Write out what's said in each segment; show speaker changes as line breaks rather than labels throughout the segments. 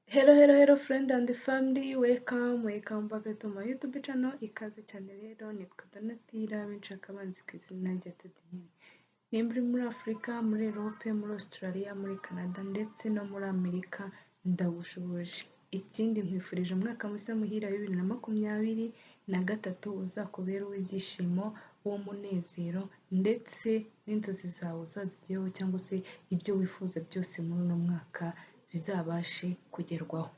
Hello friend and family, welcome back to my YouTube channel. Ikaze cyane rero nitwa Donatira benshaka abanzi ku izina rya Teddy. Nimba uri muri Afurika, muri Europe, muri Australia, muri Canada ndetse no muri Amerika ndagushubuje. Ikindi nkwifurije umwaka mushya muhira 2023 uzakubera uw'ibyishimo, w'umunezero ndetse n'inzozi zawe uzazigeho cyangwa se ibyo wifuza byose muri uno mwaka bizabashe kugerwaho.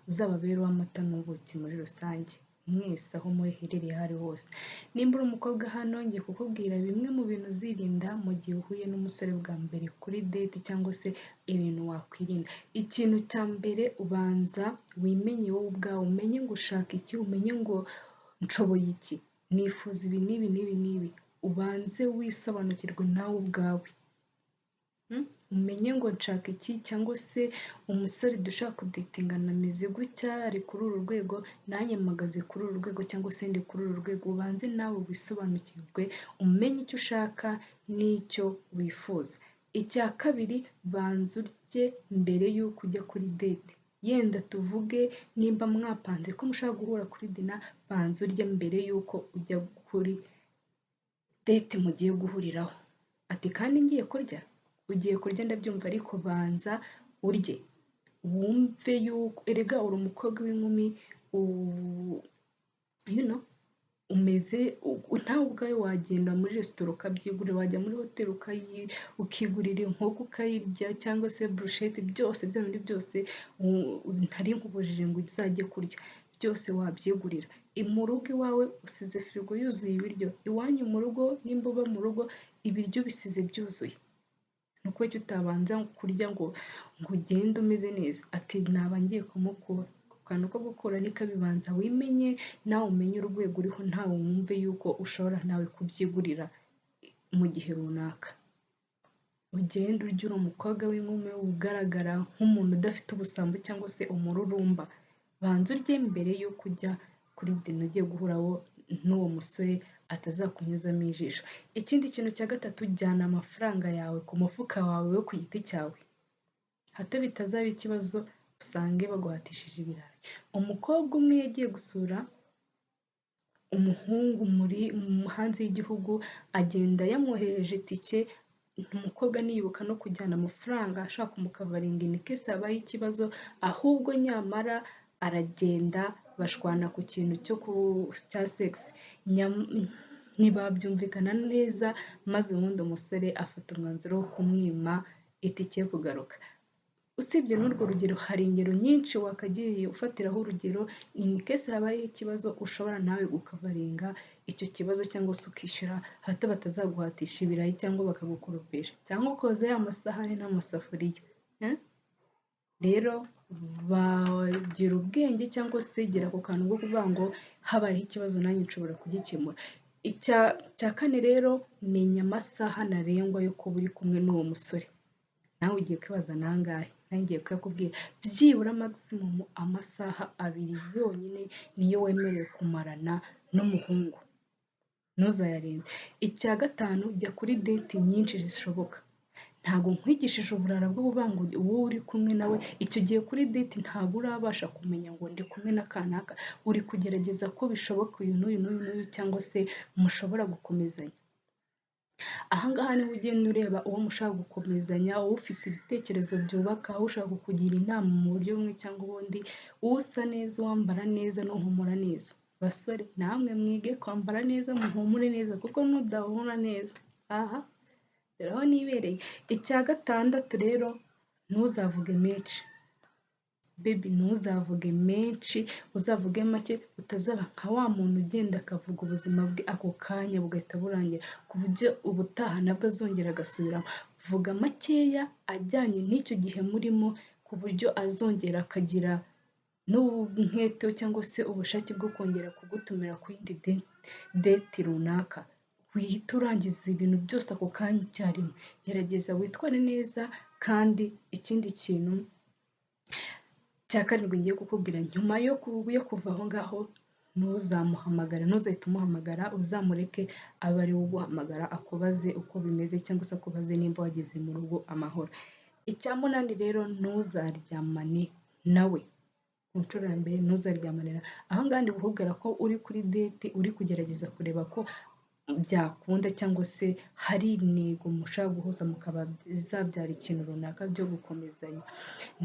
Uzababere w'amata n'ubuki muri rusange mwese aho muherereye hari hose. Nimba uri umukobwa hano ngiye kukubwira bimwe mu bintu uzirinda mu gihe uhuye n'umusore bwa mbere kuri date cyangwa se ibintu wakwirinda. Ikintu cya mbere ubanza wimenye wowe ubwawe, umenye ngo ushaka iki, umenye ngo nshoboye iki, nifuza ibi n'ibi, ubanze wisobanukirwe nawe ubwawe. Umenye ngo nshaka iki cyangwa se umusore dushaka kudatingana ameze gutya, ari kuri uru rwego nanjye mpagaze kuri uru rwego cyangwa se ndi kuri uru rwego. Ubanze nawe wisobanukirwe, umenye icyo ushaka n'icyo wifuza. Icya kabiri, banza urye mbere y'uko ujya kuri date. Yenda tuvuge nimba mwapanze ko mushaka guhura kuri dina, banza urye mbere y'uko ujya kuri date mugiye guhuriraho. Ati kandi ngiye kurya? Ugiye kurya ndabyumva, ariko banza urye wumve yuko erega uri umukobwa w'inkumi, umeze ntawe ubwawe wagenda muri resitora ukabyigurira, wajya muri hoteli ukigurira inkoko ukayirya cyangwa se brushette, byose bya bindi byose ntari nkubujije ngo uzajye kurya, byose wabyigurira. Mu rugo iwawe usize firigo yuzuye ibiryo, iwanyu mu rugo nimba uba mu rugo ibiryo bisize byuzuye, nuko icyo utabanza kurya ngo ugende umeze neza. Ati naba ngiye kumukura. Akantu ko gukura ni kabibanza wimenye nawe, umenye urwego uriho, ntawe wumve yuko ushobora nawe kubyigurira mu gihe runaka. Ugenda urya uri umukobwa w'inkumi ugaragara nk'umuntu udafite ubusambo cyangwa se umururumba. Banza urye mbere y'uko ujya kuri dino ugiye guhuraho n'uwo musore atazakunyuzamo ijisho. Ikindi kintu cya gatatu, jyana amafaranga yawe ku mufuka wawe wo ku giti cyawe, hato bitazaba ikibazo usange baguhatishije ibirayi. Umukobwa umwe yagiye gusura umuhungu muri hanze y'igihugu, agenda yamwoherereje itike, umukobwa niyibuka no kujyana amafaranga ashaka kumukavaringa in case habaye ikibazo, ahubwo nyamara aragenda bashwana ku kintu cya sex, ntibabyumvikana neza, maze ubundi umusore afata umwanzuro wo kumwima itike yo kugaruka. Usibye n'urwo rugero, hari ingero nyinshi wakagiye ufatiraho urugero, in case habaye ikibazo ushobora nawe gukavaringa icyo kibazo cyangwa se ukishyura, hato batazaguhatisha ibirayi cyangwa bakagukoropesha cyangwa ukoza ya masahani n'amasafuriya. Rero bagira ubwenge cyangwa se gira ako kantu ko kuvuga ngo habayeho ikibazo nanjye nshobora kugikemura. Icya kane rero, menya amasaha ntarengwa yo kuba uri kumwe n'uwo musore. Nawe ugiye kwibaza nangahe? Nanjye ngiye kuyakubwira. Byibura maximum amasaha 2 yonyine niyo wemerewe kumarana n'umuhungu, ntuzayarinde. Icya gatanu, jya kuri date nyinshi zishoboka. Ntabwo nkwigishije uburara bwo kuvuga ngo wowe uri kumwe nawe icyo gihe kuri date ntabwo urabasha kumenya ngo ndi kumwe na kanaka, uri kugerageza ko bishoboka uyu n'uyu cyangwa se mushobora gukomezanya. Ahangaha niho ugenda ureba uwo mushaka gukomezanya, uwo ufite ibitekerezo byubaka, aho ushaka kukugira inama mu buryo bumwe cyangwa ubundi, usa neza, uwambara neza n'uhumura neza. Basore namwe mwige kwambara neza, muhumure neza, kuko nudahumura neza dore aho nibereye. Icya gatandatu rero, ntuzavuge menshi. Baby, ntuzavuge menshi, uzavuge make, utazaba nka wa muntu ugenda akavuga ubuzima bwe ako kanya bugahita burangira, ku buryo ubutaha nabwo azongera agasubiramo. Vuga makeya ajyanye n'icyo gihe murimo, ku buryo azongera akagira n'umwete cyangwa se ubushake bwo kongera kugutumira ku yindi date runaka. Wihita urangiza ibintu byose ako kanya icyarimwe. Gerageza witware neza. Kandi ikindi kintu cya karindwi ngiye kukubwira, nyuma yo kuva aho ngaho, ntuzahite umuhamagara, uzamureke abe ari we uguhamagara akubaze uko bimeze cyangwa se akubaze nimba wageze mu rugo amahoro. Icya munani rero, ntuzaryamane nawe ku nshuro ya mbere ntuzaryamanira aho ngaha ndi kukubwira ko uri kuri date uri kugerageza kureba ko byakunda cyangwa se hari intego mushaka guhuza mukaba zabyara ikintu runaka byo gukomezanya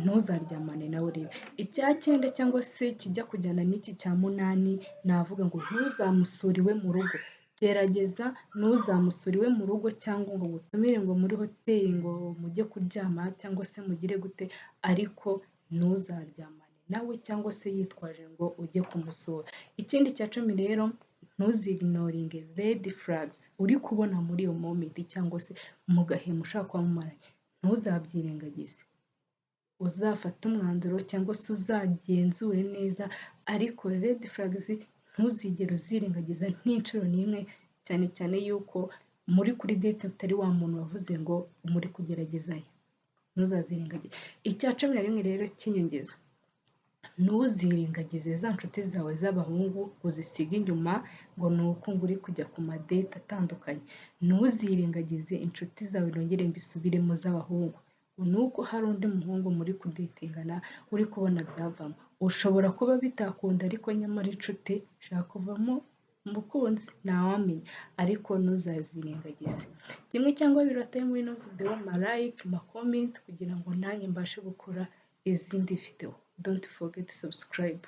ntuzaryamane nawe rero icya cyenda cyangwa se kijya kujyana n'iki cya munani navuga ngo ntuzamusure iwe mu rugo gerageza ntuzamusure iwe mu rugo cyangwa ngo gutumire ngo muri hoteli ngo mujye kuryama cyangwa se mugire gute ariko ntuzaryamane nawe cyangwa se yitwaje ngo ujye kumusura ikindi cya cumi rero ntuzignoringe red flags uri kubona muri iyo moment cyangwa se mu gahemu ushaka kwamumaranye ntuzabyirengagize uzafata umwanzuro cyangwa se uzagenzure neza ariko red flags ntuzigere uzirengagiza n'inshuro n'imwe cyane cyane yuko muri kuri date utari wa muntu wavuze ngo muri kugeragezanya ntuzazirengagize icya cumi na rimwe rero cy'inyongeza ntuzirengagize za nshuti zawe z'abahungu uzisiga inyuma ngo ni uko ngo uri kujya ku madate atandukanye ntuzirengagize inshuti zawe nongere mbisubiremo z'abahungu ni uko hari undi muhungu muri kudatingana uri kubona byavamo ushobora kuba bitakunda ariko nyamara inshuti ushaka kuvamo umukunzi ntawamenya ariko ntuzazirengagize kimwe cyangwa bibiri wateye muri ino video ma like ma comment kugira ngo nanjye mbashe gukora izindi video don't forget to subscribe